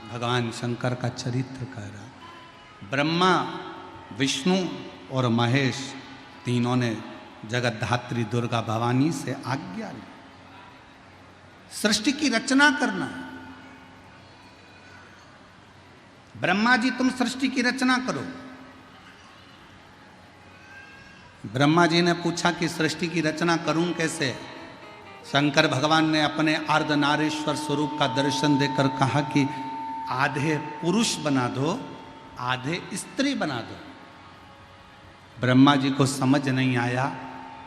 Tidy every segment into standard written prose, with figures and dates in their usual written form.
भगवान शंकर का चरित्र कह रहा। ब्रह्मा, विष्णु और महेश तीनों ने जगत धात्री दुर्गा भवानी से आज्ञा ली, सृष्टि की रचना करना। ब्रह्मा जी तुम सृष्टि की रचना करो। ब्रह्मा जी ने पूछा कि सृष्टि की रचना करूं कैसे? शंकर भगवान ने अपने अर्धनारीश्वर स्वरूप का दर्शन देकर कहा कि आधे पुरुष बना दो, आधे स्त्री बना दो। ब्रह्मा जी को समझ नहीं आया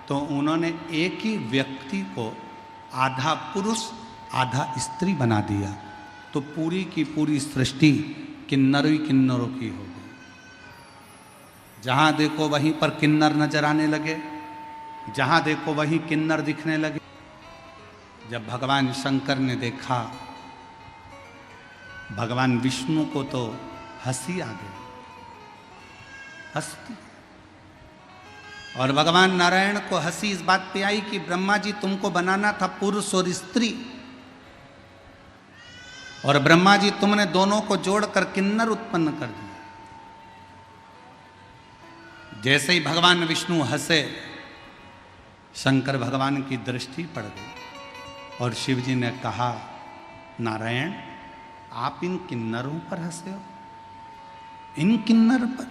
तो उन्होंने एक ही व्यक्ति को आधा पुरुष आधा स्त्री बना दिया, तो पूरी की पूरी सृष्टि किन्नरों किन्नरों की हो गई। जहां देखो वहीं पर किन्नर नजर आने लगे, जहां देखो वहीं किन्नर दिखने लगे। जब भगवान शंकर ने देखा, भगवान विष्णु को तो हंसी आ गई, हंसती। और भगवान नारायण को हंसी इस बात पे आई कि ब्रह्मा जी तुमको बनाना था पुरुष और स्त्री, और ब्रह्मा जी तुमने दोनों को जोड़कर किन्नर उत्पन्न कर दिया। जैसे ही भगवान विष्णु हंसे, शंकर भगवान की दृष्टि पड़ गई और शिव जी ने कहा, नारायण आप इन किन्नरों पर हंसे हो, इन किन्नर पर।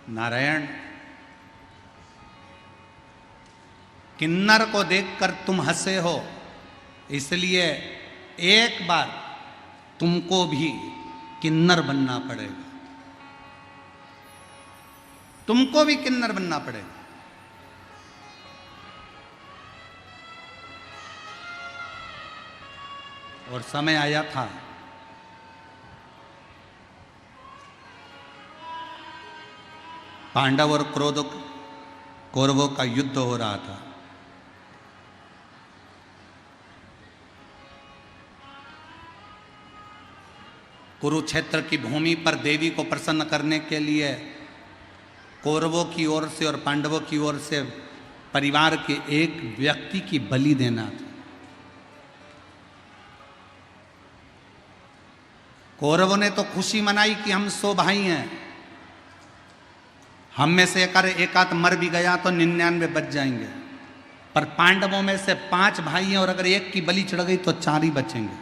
नारायण किन्नर को देखकर तुम हंसे हो, इसलिए एक बार तुमको भी किन्नर बनना पड़ेगा, तुमको भी किन्नर बनना पड़ेगा। और समय आया था पांडव और कौरवों का युद्ध हो रहा था। कुरुक्षेत्र की भूमि पर देवी को प्रसन्न करने के लिए कौरवों की ओर से और पांडवों की ओर से परिवार के एक व्यक्ति की बलि देना था। कौरवों ने तो खुशी मनाई कि हम 100 भाई हैं, हम में से एक आध मर भी गया तो 99 बच जाएंगे। पर पांडवों में से 5 भाई हैं और अगर एक की बलि चढ़ गई तो 4 ही बचेंगे।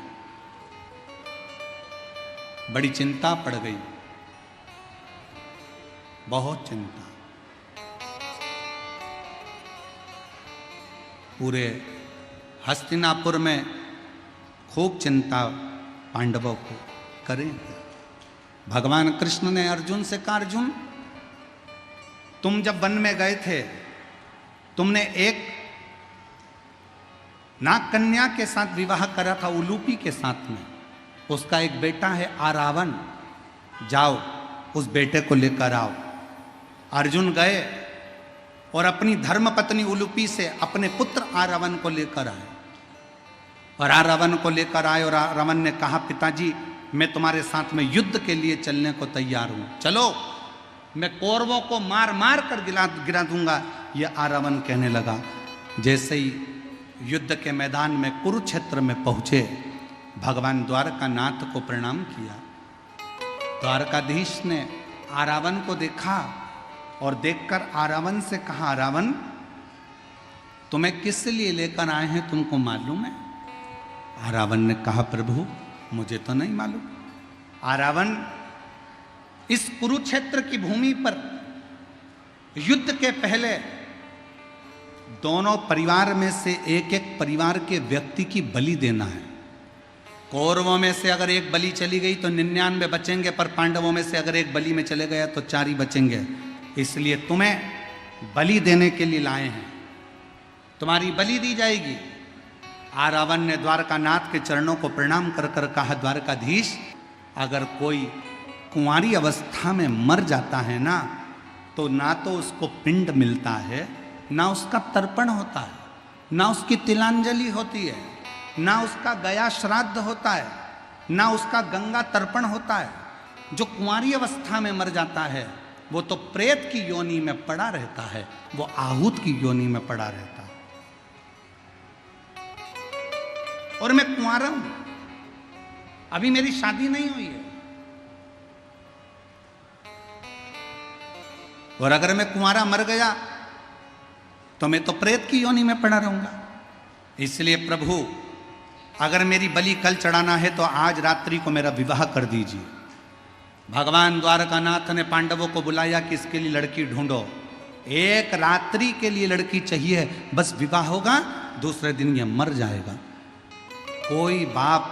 बड़ी चिंता पड़ गई, बहुत चिंता। पूरे हस्तिनापुर में खूब चिंता पांडवों को करें। भगवान कृष्ण ने अर्जुन से कहा, अर्जुन तुम जब वन में गए थे, तुमने एक नाग कन्या के साथ विवाह करा था, उलूपी के साथ में। उसका एक बेटा है आरावन, जाओ उस बेटे को लेकर आओ। अर्जुन गए और अपनी धर्मपत्नी उलूपी से अपने पुत्र आरावन को लेकर आए। और आरावन को लेकर आए और आरावन ने कहा, पिताजी मैं तुम्हारे साथ में युद्ध के लिए चलने को तैयार हूं, चलो मैं कौरवों को मार मार कर गिरा दूंगा। यह आरावन कहने लगा। जैसे ही युद्ध के मैदान में कुरुक्षेत्र में पहुंचे, भगवान द्वारकानाथ को प्रणाम किया। द्वारकाधीश ने आरावन को देखा और देखकर आरावन से कहा, आरावन तुम्हें किस लिए लेकर आए हैं, तुमको मालूम है? आरावन ने कहा, प्रभु मुझे तो नहीं मालूम। आरावन इस कुरुक्षेत्र की भूमि पर युद्ध के पहले दोनों परिवार में से एक एक परिवार के व्यक्ति की बलि देना है। कौरवों में से अगर एक बलि चली गई तो 99 बचेंगे, पर पांडवों में से अगर एक बलि में चले गया तो 4 ही बचेंगे। इसलिए तुम्हें बलि देने के लिए लाए हैं, तुम्हारी बलि दी जाएगी। आरावन ने द्वारकानाथ के चरणों को प्रणाम कर कर कहा, द्वारकाधीश अगर कोई कुंवारी अवस्था में मर जाता है ना, तो ना तो उसको पिंड मिलता है, ना उसका तर्पण होता है, ना उसकी तिलांजलि होती है, ना उसका गया श्राद्ध होता है, ना उसका गंगा तर्पण होता है। जो कुंवारी अवस्था में मर जाता है वो तो प्रेत की योनि में पड़ा रहता है, वो आहूत की योनि में पड़ा रहता है। और मैं कुंवारा हूं, अभी मेरी शादी नहीं हुई है। और अगर मैं कुंवारा मर गया तो मैं तो प्रेत की योनि में पड़ा रहूंगा। इसलिए प्रभु, अगर मेरी बलि कल चढ़ाना है तो आज रात्रि को मेरा विवाह कर दीजिए। भगवान द्वारकानाथ ने पांडवों को बुलाया कि इसके लिए लड़की ढूंढो। एक रात्रि के लिए लड़की चाहिए, बस विवाह होगा, दूसरे दिन ये मर जाएगा। कोई बाप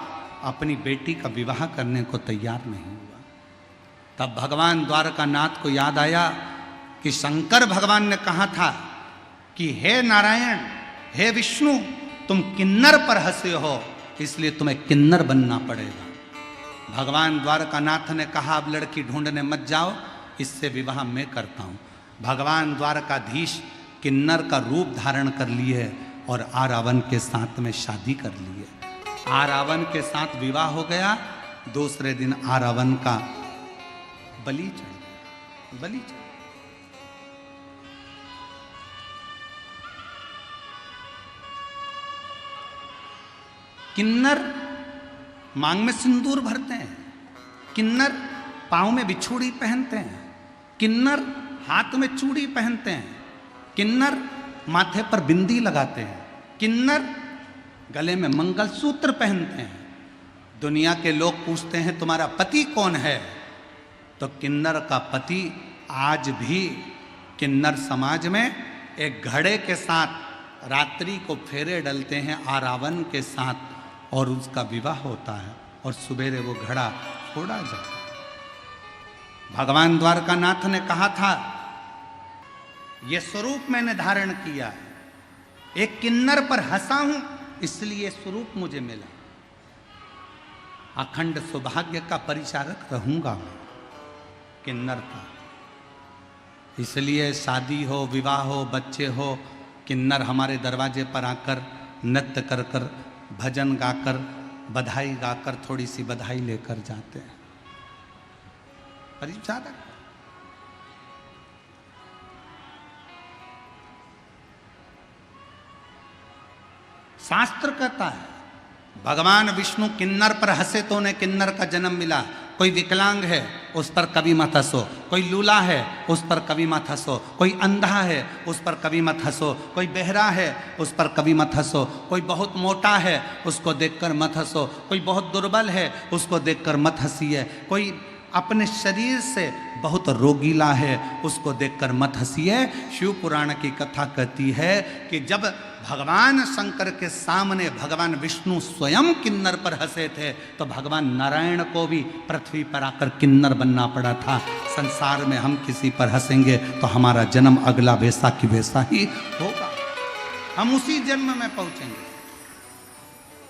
अपनी बेटी का विवाह करने को तैयार नहीं हुआ। तब भगवान द्वारकानाथ को याद आया कि शंकर भगवान ने कहा था कि हे नारायण, हे विष्णु, तुम किन्नर पर हंसे हो, इसलिए तुम्हें किन्नर बनना पड़ेगा। भगवान द्वारकानाथ ने कहा अब लड़की ढूंढने मत जाओ, इससे विवाह मैं करता हूं। भगवान द्वारकाधीश किन्नर का रूप धारण कर लिए और आरावन के साथ में शादी कर लिए। आरावन के साथ विवाह हो गया। दूसरे दिन आरावन का बलि चढ़ बलि चढ़ किन्नर मांग में सिंदूर भरते हैं, किन्नर पांव में बिछुड़ी पहनते हैं, किन्नर हाथ में चूड़ी पहनते हैं, किन्नर माथे पर बिंदी लगाते हैं, किन्नर गले में मंगलसूत्र पहनते हैं। दुनिया के लोग पूछते हैं तुम्हारा पति कौन है, तो किन्नर का पति आज भी किन्नर समाज में एक घड़े के साथ रात्रि को फेरे डलते हैं आरावन के साथ, और उसका विवाह होता है और सवेरे वो घड़ा फोड़ा जाता है। भगवान द्वारकानाथ ने कहा था ये स्वरूप मैंने धारण किया है, एक किन्नर पर हंसा हूं इसलिए स्वरूप मुझे मिला। अखंड सौभाग्य का परिचारक रहूंगा मैं, किन्नर का। इसलिए शादी हो, विवाह हो, बच्चे हो, किन्नर हमारे दरवाजे पर आकर नृत्य कर कर, भजन गाकर, बधाई गाकर, थोड़ी सी बधाई लेकर जाते हैं। परिचारक शास्त्र कहता है भगवान विष्णु किन्नर पर हंसे तो उन्हें किन्नर का जन्म मिला। कोई विकलांग है उस पर कभी मत हंसो, कोई लूला है उस पर कभी मत हंसो, कोई अंधा है उस पर कभी मत हंसो, कोई बहरा है उस पर कभी मत हंसो, कोई बहुत मोटा है उसको देखकर मत हंसो, कोई बहुत दुर्बल है उसको देखकर मत हंसिए, कोई अपने शरीर से बहुत रोगीला है उसको देखकर मत हंसिए। शिव पुराण की कथा कहती है कि जब भगवान शंकर के सामने भगवान विष्णु स्वयं किन्नर पर हंसे थे तो भगवान नारायण को भी पृथ्वी पर आकर किन्नर बनना पड़ा था। संसार में हम किसी पर हंसेंगे तो हमारा जन्म अगला वैसा की वैसा ही होगा, हम उसी जन्म में पहुंचेंगे,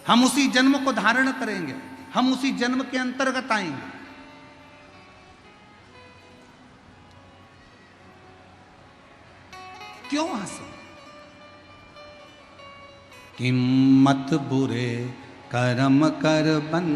हम उसी जन्म को धारण करेंगे, हम उसी जन्म के अंतर्गत आएंगे। क्यों हंसे? किम्मत बुरे कर्म कर बन